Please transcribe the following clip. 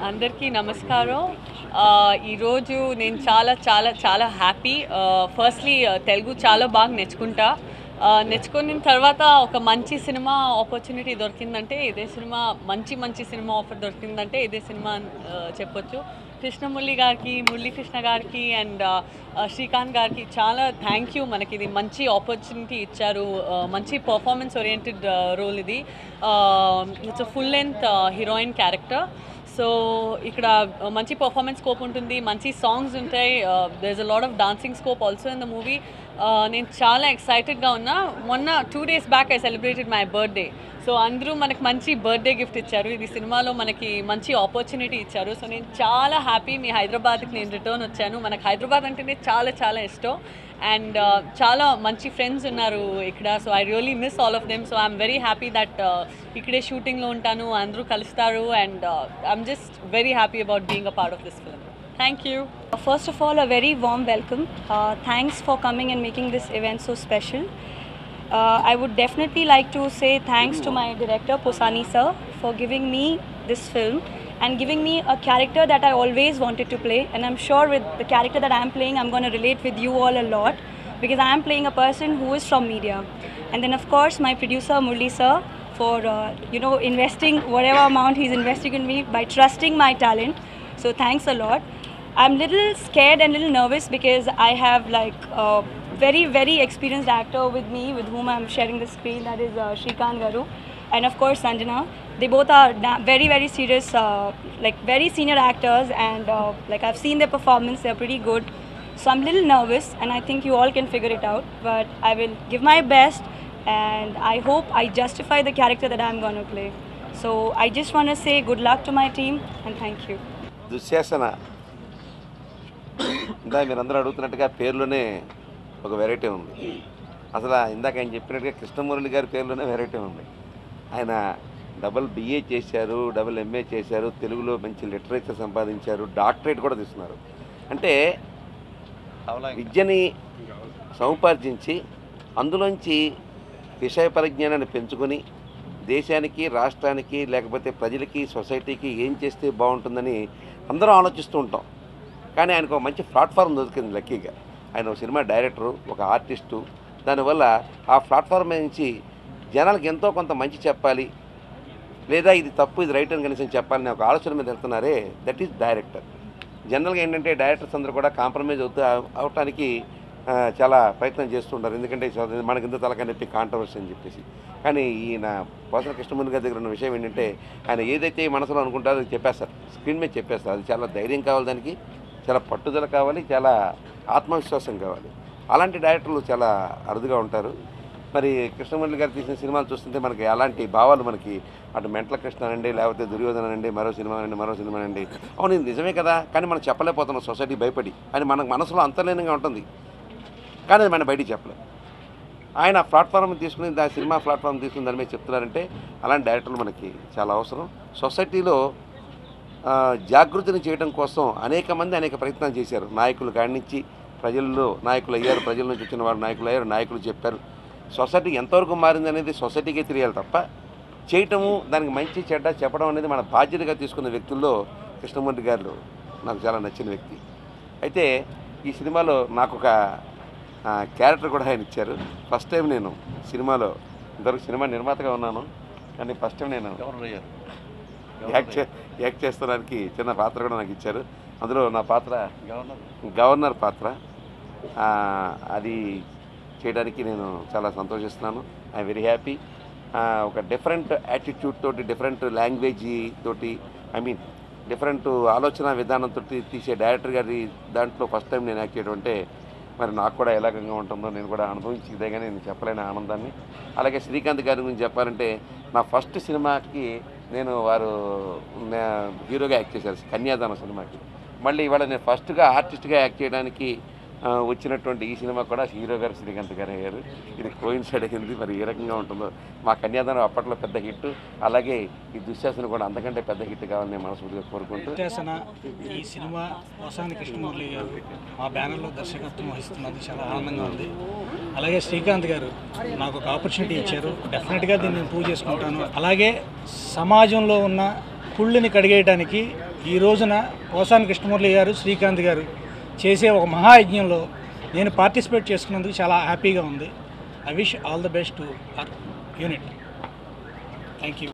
అందరికీ నమస్కారం. ఈరోజు నేను చాలా హ్యాపీ. ఫస్ట్లీ తెలుగు చాలా బాగా నేర్చుకున్న తర్వాత ఒక మంచి సినిమా ఆపర్చునిటీ దొరికిందంటే ఇదే సినిమా. మంచి సినిమా ఆఫర్ దొరికిందంటే ఇదే సినిమా చెప్పొచ్చు. కృష్ణమురళి గారికి, మురళీకృష్ణ గారికి అండ్ శ్రీకాంత్ గారికి చాలా థ్యాంక్ యూ. మనకి ఇది మంచి ఆపర్చునిటీ ఇచ్చారు. మంచి పర్ఫార్మెన్స్ ఓరియంటెడ్ రోల్ ఇది. It's full length heroine character. So ఇక్కడ మంచి పర్ఫార్మెన్స్ స్కోప్ ఉంటుంది, మంచి సాంగ్స్ ఉంటాయి. There is a lot of dancing scope also in the movie. నేను చాలా ఎక్సైటెడ్గా ఉన్నా. మొన్న 2 days back I celebrated my birthday. So అందరూ మనకు మంచి బర్త్డే గిఫ్ట్ ఇచ్చారు. ఇది సినిమాలో మనకి మంచి ఆపర్చునిటీ ఇచ్చారు. సో నేను చాలా హ్యాపీ. మీ హైదరాబాద్కి నేను రిటర్న్ వచ్చాను. మనకు హైదరాబాద్ అంటేనే చాలా ఇష్టం. అండ్ చాలా మంచి ఫ్రెండ్స్ ఉన్నారు ఇక్కడ. So I really miss all of them. So I'm very happy that ఇక్కడే షూటింగ్లో ఉంటాను, అందరూ కలుస్తారు. And I'm just very happy about being a part of this film. Thank you. First of all, a very warm welcome. Thanks for coming and making this event so special. I would definitely like to say thanks to my director, Posani sir, for giving me this film and giving me a character that I always wanted to play. And I'm sure with the character that I'm playing, I'm going to relate with you all a lot because I am playing a person who is from media. And then of course, my producer, Murli sir, for investing whatever amount he's investing in me by trusting my talent. So thanks a lot. I'm little scared and little nervous because I have like a very experienced actor with me with whom I'm sharing the screen, that is Shrikant Garu and of course Sanjana. They both are very serious, like very senior actors, and like I've seen their performance, they're pretty good. So I'm little nervous and I think you all can figure it out, but I will give my best and I hope I justify the character that I'm going to play. So I just want to say good luck to my team and thank you. Dushasana ఇందాక మీరందరూ అడుగుతున్నట్టుగా పేర్లోనే ఒక variety ఉంది. అసలు ఇందాక ఆయన చెప్పినట్టుగా కృష్ణమురళి గారి పేర్లోనే variety ఉంది. ఆయన డబుల్ BA చేశారు, డబుల్ MA చేశారు, తెలుగులో మంచి లిటరేచర్ సంపాదించారు, డాక్టరేట్ కూడా తీసుకున్నారు. అంటే విద్యని సముపార్జించి అందులోంచి విషయ పరిజ్ఞానాన్ని పెంచుకొని దేశానికి, రాష్ట్రానికి, లేకపోతే ప్రజలకి, సొసైటీకి ఏం చేస్తే బాగుంటుందని అందరం ఆలోచిస్తూ ఉంటాం. కానీ ఆయనకు ఒక మంచి ప్లాట్ఫామ్ దొరికింది లక్కీగా. ఆయన ఒక సినిమా డైరెక్టరు, ఒక ఆర్టిస్టు. దానివల్ల ఆ ప్లాట్ఫామ్ నుంచి జనాలకు ఎంతో కొంత మంచి చెప్పాలి, లేదా ఇది తప్పు ఇది రైట్ అని కనీసం చెప్పాలని ఒక ఆలోచన మీద వెళ్తున్నారే, దట్ ఈజ్ డైరెక్టర్. జనరల్గా ఏంటంటే డైరెక్టర్స్ అందరూ కూడా కాంప్రమైజ్ అవటానికి చాలా ప్రయత్నం చేస్తుంటారు. ఎందుకంటే మనకి ఇంత తలకాయ నొప్పి కాంట్రవర్సీ అని చెప్పేసి. కానీ ఈయన పోసాని కృష్ణమురళి గారి దగ్గర ఉన్న విషయం ఏంటంటే ఆయన ఏదైతే మనసులో అనుకుంటారో అది చెప్పేస్తారు, స్క్రీన్ మీద చెప్పేస్తారు. అది చాలా ధైర్యం కావాలి, దానికి చాలా పట్టుదల కావాలి, చాలా ఆత్మవిశ్వాసం కావాలి. అలాంటి డైరెక్టర్లు చాలా అరుదుగా ఉంటారు. మరి కృష్ణమురళి గారు తీసిన సినిమాలు చూస్తుంటే మనకి అలాంటి భావాలు మనకి అటు మెంటల కృష్ణ అనండి, లేకపోతే దుర్యోధన అనండి, మరో సినిమా అనండి. అవును ఇది నిజమే కదా, కానీ మనం చెప్పలేకపోతున్నాం సొసైటీ భయపడి అని మనకు మనసులో అంతర్లీనంగా ఉంటుంది. కానీ అది మనం బయటికి చెప్పలేదు. ఆయన ప్లాట్ఫామ్ తీసుకుని సినిమా ప్లాట్ఫామ్ తీసుకుని దాని మీద చెప్తున్నారంటే అలాంటి డైరెక్టర్లు మనకి చాలా అవసరం. సొసైటీలో జాగృతిని చేయడం కోసం అనేక మంది అనేక ప్రయత్నాలు చేశారు. నాయకులు కాడి నుంచి ప్రజల్లో నాయకులు అయ్యారు, ప్రజల నుంచి వచ్చిన వారు నాయకులు అయ్యారు, నాయకులు చెప్పారు. సొసైటీ ఎంతవరకు మారింది అనేది సొసైటీకే తెలియాలి తప్ప చేయటము, దానికి మంచి చెడ్డ చెప్పడం అనేది మన బాధ్యతగా తీసుకున్న వ్యక్తుల్లో కృష్ణమురళి గారు నాకు చాలా నచ్చిన వ్యక్తి. అయితే ఈ సినిమాలో నాకు ఒక క్యారెక్టర్ కూడా ఆయన ఇచ్చారు. ఫస్ట్ టైం నేను సినిమాలో, ఇంతవరకు సినిమా నిర్మాతగా ఉన్నాను కానీ ఫస్ట్ టైం నేను యాక్ట్ చేస్తానికి చిన్న పాత్ర కూడా నాకు ఇచ్చారు. అందులో నా పాత్ర గవర్నర్ పాత్ర. అది చేయడానికి నేను చాలా సంతోషిస్తున్నాను. I'm very happy. ఒక డిఫరెంట్ యాటిట్యూడ్ తోటి, డిఫరెంట్ లాంగ్వేజ్ తోటి, డిఫరెంట్ ఆలోచన విధానంతో తీసే డైరెక్టర్ గారి దాంట్లో ఫస్ట్ టైం నేను యాక్ట్ చేయడం అంటే మరి నాకు కూడా ఎలాగంగా ఉంటుందో నేను కూడా అనుభవించేదే కానీ నేను చెప్పలేని ఆనందాన్ని. అలాగే శ్రీకాంత్ గారి గురించి చెప్పాలంటే నా ఫస్ట్ సినిమాకి వారు హీరోగా యాక్ట్ చేశారు, కన్యాదానం సినిమాకి. మళ్ళీ ఇవాళ నేను ఫస్ట్గా ఆర్టిస్ట్గా యాక్ట్ చేయడానికి వచ్చినటువంటి ఈ సినిమా కూడా హీరో గారు శ్రీకాంత్ గారు అయ్యారు. ఇది కోయిన్సైడ్ అయింది. మరి ఏ రకంగా ఉంటుందో. మా కన్యాదానం అప్పట్లో పెద్ద హిట్, అలాగే ఈ దుశ్శాసన కూడా అంతకంటే పెద్ద హిట్ కావాలని నేను మనస్ఫూర్తిగా కోరుకుంటూ. దుశ్శాసన ఈ సినిమా పోసాని కృష్ణమురళి గారు మా బ్యానర్లో దర్శకత్వం వహిస్తున్నది చాలా ఆనందంగా ఉంది. అలాగే శ్రీకాంత్ గారు నాకు ఒక ఆపర్చునిటీ ఇచ్చారు. డెఫినెట్గా దీన్ని నేను ప్రూవ్ చేసుకుంటాను. అలాగే సమాజంలో ఉన్న కుళ్ళుని కడిగేయడానికి ఈ రోజున పోసాని కృష్ణమురళి గారు, శ్రీకాంత్ గారు చేసే ఒక మహాయజ్ఞంలో నేను పార్టిసిపేట్ చేసుకున్నందుకు చాలా హ్యాపీగా ఉంది. I wish all the best to our unit. Thank you.